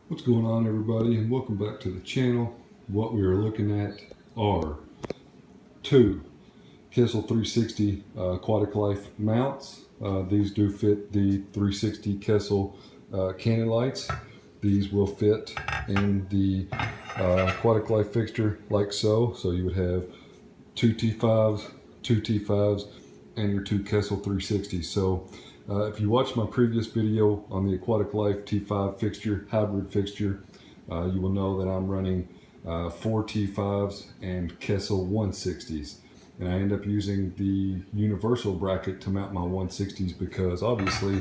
What's going on, everybody, and welcome back to the channel. What we are looking at are two Kessil 360 Aquatic Life mounts. These do fit the 360 Kessil cannon lights. These will fit in the Aquatic Life fixture like so. So you would have two T5s, and your two Kessil 360s. So if you watched my previous video on the Aquatic Life T5 fixture, hybrid fixture, you will know that I'm running 4 T5s and Kessil 160s. And I end up using the universal bracket to mount my 160s because obviously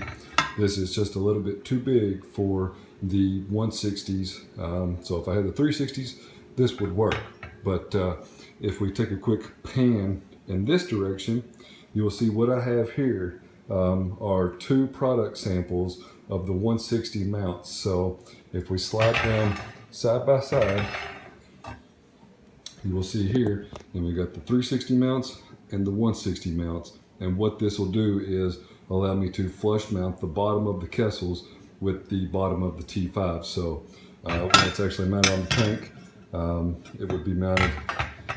this is just a little bit too big for the 160s. So if I had the 360s, this would work. But if we take a quick pan in this direction, you will see what I have here are two product samples of the 160 mounts. So if we slide them side by side, you will see here, and we got the 360 mounts and the 160 mounts. And what this will do is allow me to flush mount the bottom of the Kessils with the bottom of the T5. So when it's actually mounted on the tank, it would be mounted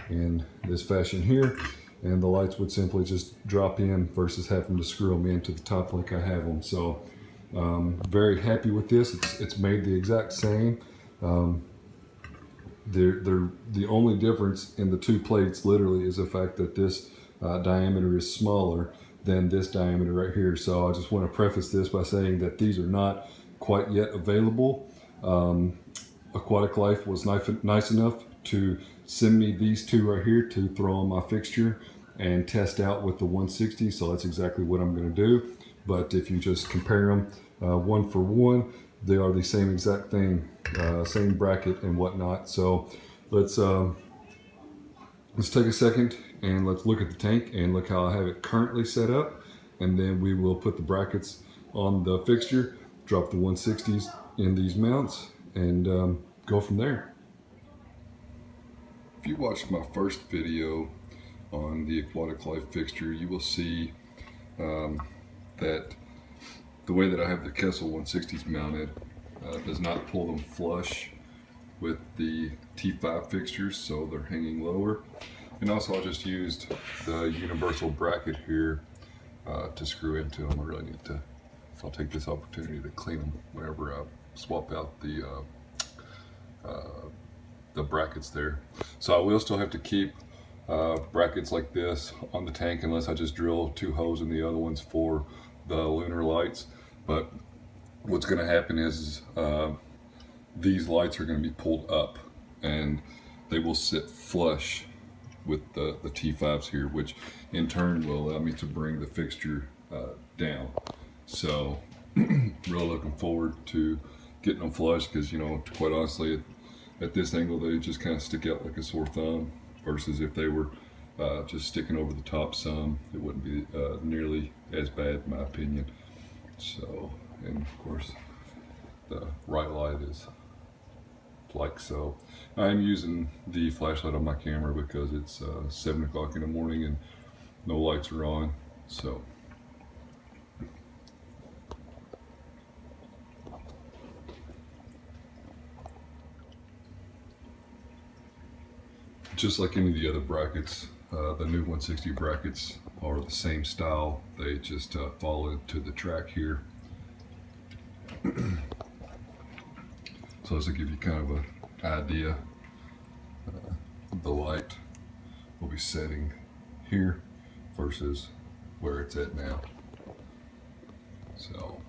in this fashion here, and the lights would simply just drop in versus having to screw them into the top like I have them. So very happy with this. It's made the exact same. The only difference in the two plates literally is the fact that this diameter is smaller than this diameter right here. So I just want to preface this by saying that these are not quite yet available. Aquatic Life was nice enough to send me these two right here to throw on my fixture and test out with the 160. So that's exactly what I'm going to do. But if you just compare them one for one, they are the same exact thing, same bracket and whatnot. So let's take a second and let's look at the tank and look how I have it currently set up, and then we will put the brackets on the fixture, drop the 160s in these mounts, and go from there. If you watched my first video on the Aquatic Life fixture, you will see that the way that I have the Kessil 160s mounted does not pull them flush with the T5 fixtures, so they're hanging lower. And also I just used the universal bracket here to screw into them. I really need to, I'll take this opportunity to clean them whenever I swap out the brackets there. So I will still have to keep brackets like this on the tank unless I just drill two holes in the other ones for the lunar lights. But what's going to happen is these lights are going to be pulled up and they will sit flush with the T5s here, which in turn will allow me to bring the fixture down. So really looking forward to getting them flush because, you know, quite honestly, at this angle they just kind of stick out like a sore thumb, versus if they were just sticking over the top some, it wouldn't be nearly as bad in my opinion. So, and of course the right light is like so. I'm using the flashlight on my camera because it's 7 o'clock in the morning and no lights are on. So just like any of the other brackets, the new 160 brackets are the same style. They just fall into the track here. So this will give you kind of an idea. The light will be setting here versus where it's at now. So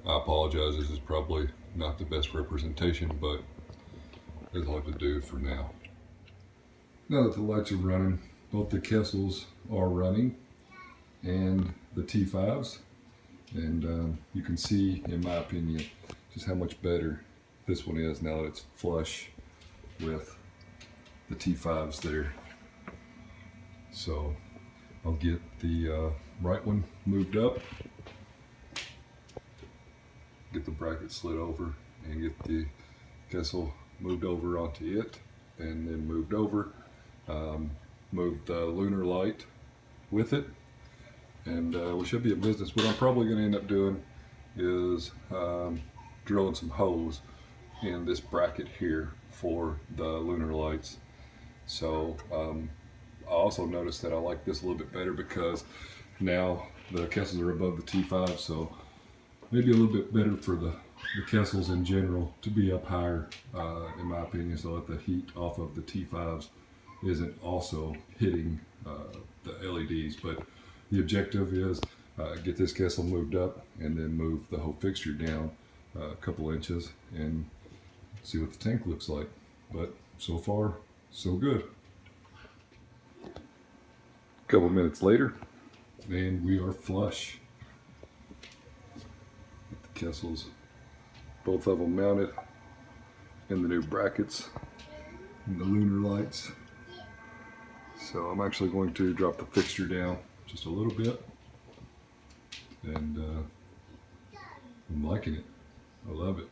I apologize, this is probably not the best representation, but there's a lot to do for now. Now that the lights are running, both the Kessils are running and the T5s, and you can see, in my opinion, just how much better this one is now that it's flush with the T5s there. So I'll get the right one moved up, get the bracket slid over, and get the Kessil moved over onto it, and then moved over. Move the lunar light with it, and we should be in business. What I'm probably going to end up doing is drilling some holes in this bracket here for the lunar lights. So I also noticed that I like this a little bit better because now the Kessils are above the T5, so maybe a little bit better for the Kessils in general to be up higher, in my opinion, so that the heat off of the T5s isn't also hitting the LEDs. But the objective is get this Kessil moved up and then move the whole fixture down a couple inches and see what the tank looks like. But so far, so good. A couple minutes later, and we are flush. The Kessils, both of them mounted in the new brackets and the lunar lights. So I'm actually going to drop the fixture down just a little bit, and I'm liking it. I love it.